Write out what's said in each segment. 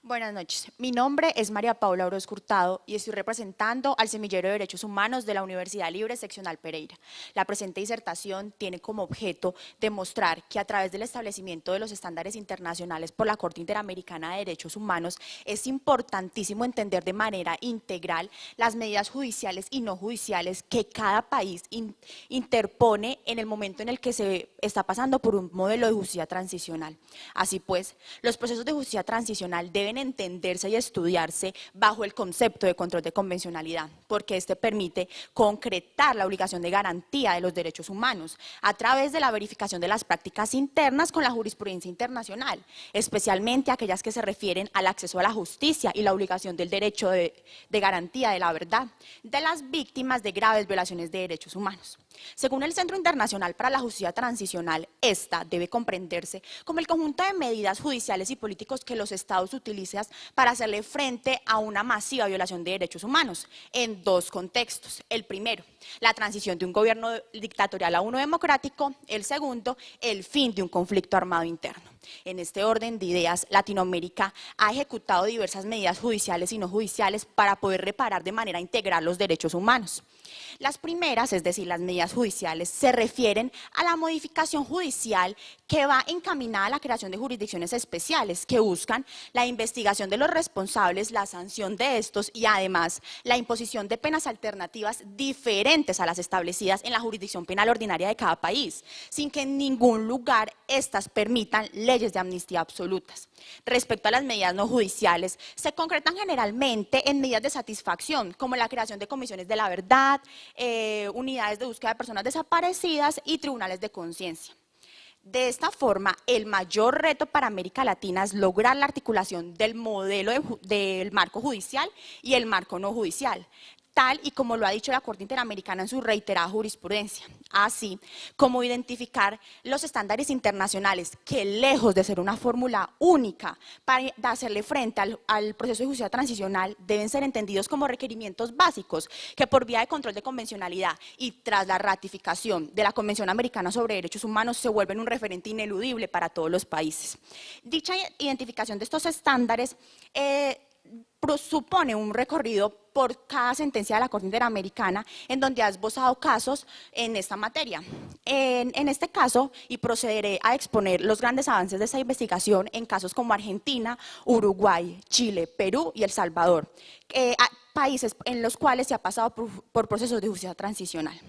Buenas noches, mi nombre es María Paula Orozco Hurtado y estoy representando al Semillero de Derechos Humanos de la Universidad Libre Seccional Pereira. La presente disertación tiene como objeto demostrar que a través del establecimiento de los estándares internacionales por la Corte Interamericana de Derechos Humanos es importantísimo entender de manera integral las medidas judiciales y no judiciales que cada país interpone en el momento en el que se está pasando por un modelo de justicia transicional. Así pues, los procesos de justicia transicional deben entenderse y estudiarse bajo el concepto de control de convencionalidad, porque este permite concretar la obligación de garantía de los derechos humanos a través de la verificación de las prácticas internas con la jurisprudencia internacional, especialmente aquellas que se refieren al acceso a la justicia y la obligación del derecho de garantía de la verdad de las víctimas de graves violaciones de derechos humanos. Según el Centro Internacional para la Justicia Transicional, esta debe comprenderse como el conjunto de medidas judiciales y políticos que los estados utilizan para hacerle frente a una masiva violación de derechos humanos en dos contextos. El primero, la transición de un gobierno dictatorial a uno democrático. El segundo, el fin de un conflicto armado interno. En este orden de ideas, Latinoamérica ha ejecutado diversas medidas judiciales y no judiciales para poder reparar de manera integral los derechos humanos. Las primeras, es decir, las medidas judiciales, se refieren a la modificación judicial que va encaminada a la creación de jurisdicciones especiales que buscan la investigación de los responsables, la sanción de estos y además la imposición de penas alternativas diferentes a las establecidas en la jurisdicción penal ordinaria de cada país, sin que en ningún lugar estas permitan leyes de amnistía absolutas. Respecto a las medidas no judiciales, se concretan generalmente en medidas de satisfacción, como la creación de comisiones de la verdad, unidades de búsqueda de personas desaparecidas y tribunales de conciencia. De esta forma, el mayor reto para América Latina es lograr la articulación del modelo del marco judicial y el marco no judicial, tal y como lo ha dicho la Corte Interamericana en su reiterada jurisprudencia, así como identificar los estándares internacionales que, lejos de ser una fórmula única para hacerle frente al proceso de justicia transicional, deben ser entendidos como requerimientos básicos que, por vía de control de convencionalidad y tras la ratificación de la Convención Americana sobre Derechos Humanos, se vuelven un referente ineludible para todos los países. Dicha identificación de estos estándares supone un recorrido por cada sentencia de la Corte Interamericana en donde ha esbozado casos en esta materia. En este caso, y procederé a exponer los grandes avances de esta investigación en casos como Argentina, Uruguay, Chile, Perú y El Salvador, países en los cuales se ha pasado por procesos de justicia transicional.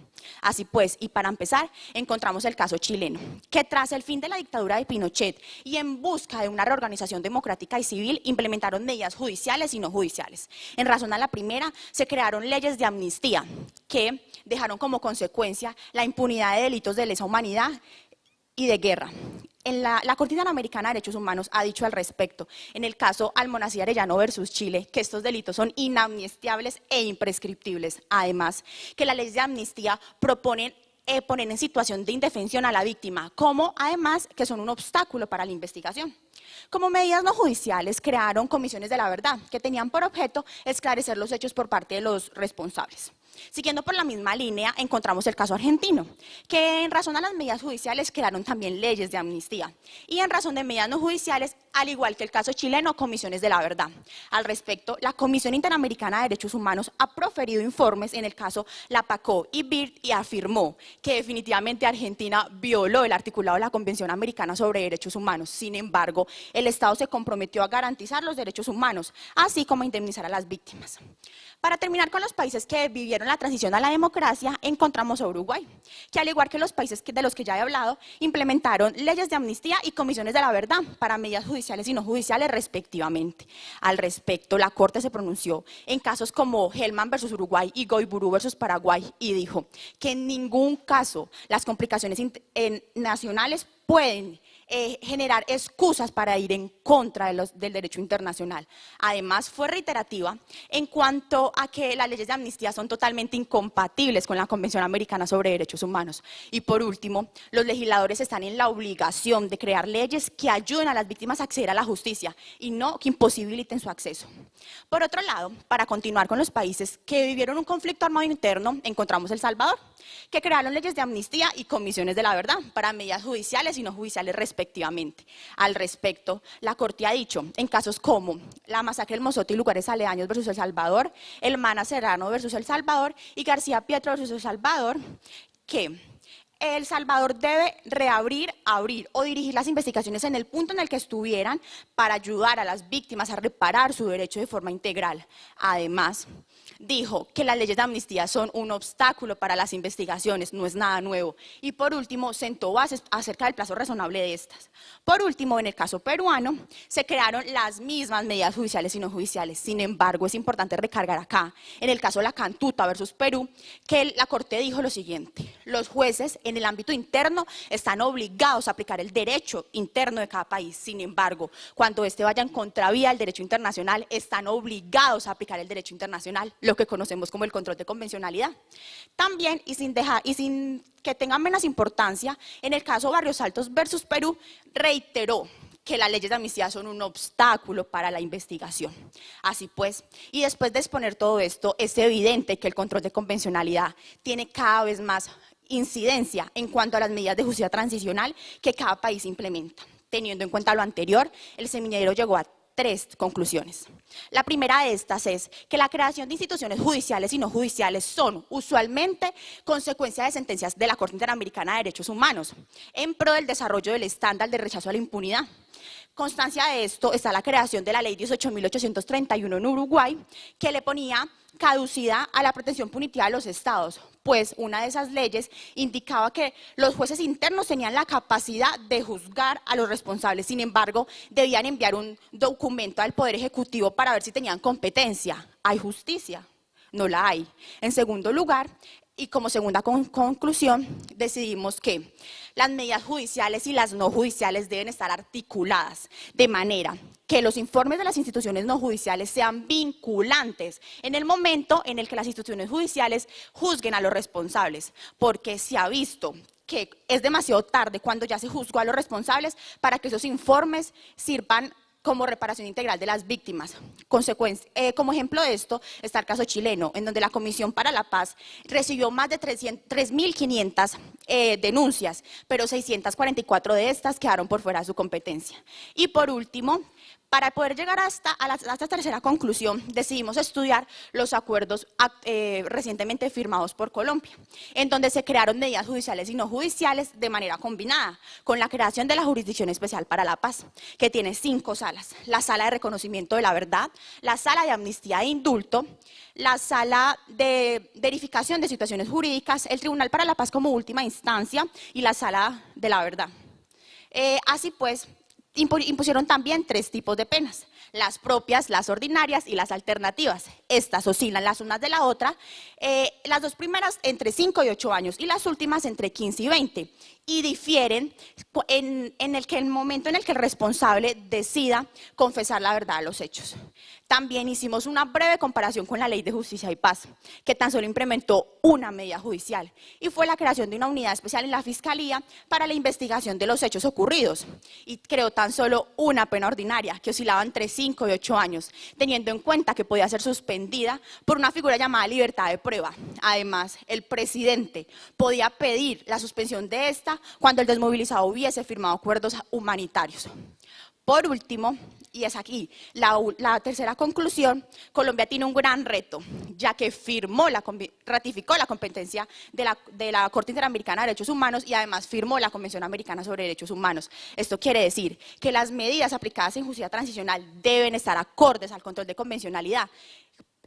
Así pues, y para empezar, encontramos el caso chileno, que tras el fin de la dictadura de Pinochet y en busca de una reorganización democrática y civil, implementaron medidas judiciales y no judiciales. En razón a la primera, se crearon leyes de amnistía que dejaron como consecuencia la impunidad de delitos de lesa humanidad y de guerra. La Corte Interamericana de Derechos Humanos ha dicho al respecto, en el caso Almonacid Arellano versus Chile, que estos delitos son inamnistiables e imprescriptibles. Además, que las leyes de amnistía proponen poner en situación de indefensión a la víctima, como además que son un obstáculo para la investigación. Como medidas no judiciales, crearon comisiones de la verdad, que tenían por objeto esclarecer los hechos por parte de los responsables. Siguiendo por la misma línea, encontramos el caso argentino, que en razón a las medidas judiciales crearon también leyes de amnistía y en razón de medidas no judiciales, al igual que el caso chileno, comisiones de la verdad. Al respecto, la Comisión Interamericana de Derechos Humanos ha proferido informes en el caso Lapacó y BIRT y afirmó que definitivamente Argentina violó el articulado de la Convención Americana sobre Derechos Humanos. Sin embargo, el Estado se comprometió a garantizar los derechos humanos, así como a indemnizar a las víctimas. Para terminar con los países que vivieron la transición a la democracia, encontramos a Uruguay, que al igual que los países de los que ya he hablado, implementaron leyes de amnistía y comisiones de la verdad para medidas judiciales y no judiciales respectivamente. Al respecto, la Corte se pronunció en casos como Hellman versus Uruguay y Goiburu versus Paraguay y dijo que en ningún caso las complicaciones nacionales pueden generar excusas para ir en contra del derecho internacional. Además, fue reiterativa en cuanto a que las leyes de amnistía son totalmente incompatibles con la Convención Americana sobre Derechos Humanos. Y por último, los legisladores están en la obligación de crear leyes que ayuden a las víctimas a acceder a la justicia y no que imposibiliten su acceso. Por otro lado, para continuar con los países que vivieron un conflicto armado interno, encontramos El Salvador, que crearon leyes de amnistía y comisiones de la verdad para medidas judiciales y no judiciales respectivamente. respectivamente. Al respecto, la Corte ha dicho, en casos como la masacre del Mozote y lugares aledaños versus El Salvador, el Mana Serrano versus El Salvador y García Pietro versus El Salvador, que El Salvador debe reabrir, abrir o dirigir las investigaciones en el punto en el que estuvieran para ayudar a las víctimas a reparar su derecho de forma integral. Además, dijo que las leyes de amnistía son un obstáculo para las investigaciones, no es nada nuevo. Y por último, sentó bases acerca del plazo razonable de estas. Por último, en el caso peruano, se crearon las mismas medidas judiciales y no judiciales. Sin embargo, es importante recargar acá, en el caso de la Cantuta versus Perú, que la Corte dijo lo siguiente: los jueces en el ámbito interno están obligados a aplicar el derecho interno de cada país. Sin embargo, cuando este vaya en contravía del derecho internacional, están obligados a aplicar el derecho internacional, lo que conocemos como el control de convencionalidad. También, y sin que tenga menos importancia, en el caso Barrios Altos versus Perú, reiteró que las leyes de amnistía son un obstáculo para la investigación. Así pues, y después de exponer todo esto, es evidente que el control de convencionalidad tiene cada vez más incidencia en cuanto a las medidas de justicia transicional que cada país implementa. Teniendo en cuenta lo anterior, el semillero llegó a 3 conclusiones. La primera de estas es que la creación de instituciones judiciales y no judiciales son usualmente consecuencia de sentencias de la Corte Interamericana de Derechos Humanos en pro del desarrollo del estándar de rechazo a la impunidad. Constancia de esto está la creación de la Ley 18.831 en Uruguay, que le ponía caducidad a la protección punitiva de los estados, pues una de esas leyes indicaba que los jueces internos tenían la capacidad de juzgar a los responsables. Sin embargo, debían enviar un documento al Poder Ejecutivo para ver si tenían competencia. ¿Hay justicia? No la hay. En segundo lugar, y como segunda conclusión, decidimos que las medidas judiciales y las no judiciales deben estar articuladas de manera que los informes de las instituciones no judiciales sean vinculantes en el momento en el que las instituciones judiciales juzguen a los responsables, porque se ha visto que es demasiado tarde cuando ya se juzgó a los responsables para que esos informes sirvan como reparación integral de las víctimas. Como ejemplo de esto está el caso chileno, en donde la Comisión para la Paz recibió más de 3.500 denuncias, pero 644 de estas quedaron por fuera de su competencia. Y por último, para poder llegar hasta esta tercera conclusión, decidimos estudiar los acuerdos recientemente firmados por Colombia, en donde se crearon medidas judiciales y no judiciales de manera combinada, con la creación de la Jurisdicción Especial para la Paz, que tiene 5 salas: la Sala de Reconocimiento de la Verdad, la Sala de Amnistía e Indulto, la Sala de Verificación de Situaciones Jurídicas, el Tribunal para la Paz como última instancia y la Sala de la Verdad. Así pues, impusieron también 3 tipos de penas: las propias, las ordinarias y las alternativas. Estas oscilan las unas de la otra, las 2 primeras entre 5 y 8 años y las últimas entre 15 y 20. Y difieren en el momento en el que el responsable decida confesar la verdad de los hechos. También hicimos una breve comparación con la Ley de Justicia y Paz, que tan solo implementó una medida judicial, y fue la creación de una unidad especial en la Fiscalía para la investigación de los hechos ocurridos, y creó tan solo una pena ordinaria, que oscilaba entre 5 y 8 años, teniendo en cuenta que podía ser suspendida por una figura llamada libertad de prueba. Además, el presidente podía pedir la suspensión de esta cuando el desmovilizado hubiese firmado acuerdos humanitarios. Por último, y es aquí la tercera conclusión, Colombia tiene un gran reto, ya que ratificó la competencia de la Corte Interamericana de Derechos Humanos y además firmó la Convención Americana sobre Derechos Humanos. Esto quiere decir que las medidas aplicadas en justicia transicional deben estar acordes al control de convencionalidad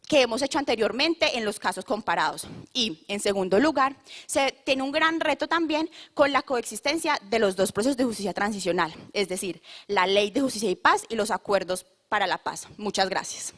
que hemos hecho anteriormente en los casos comparados. Y, en segundo lugar, se tiene un gran reto también con la coexistencia de los 2 procesos de justicia transicional, es decir, la Ley de Justicia y Paz y los acuerdos para la paz. Muchas gracias.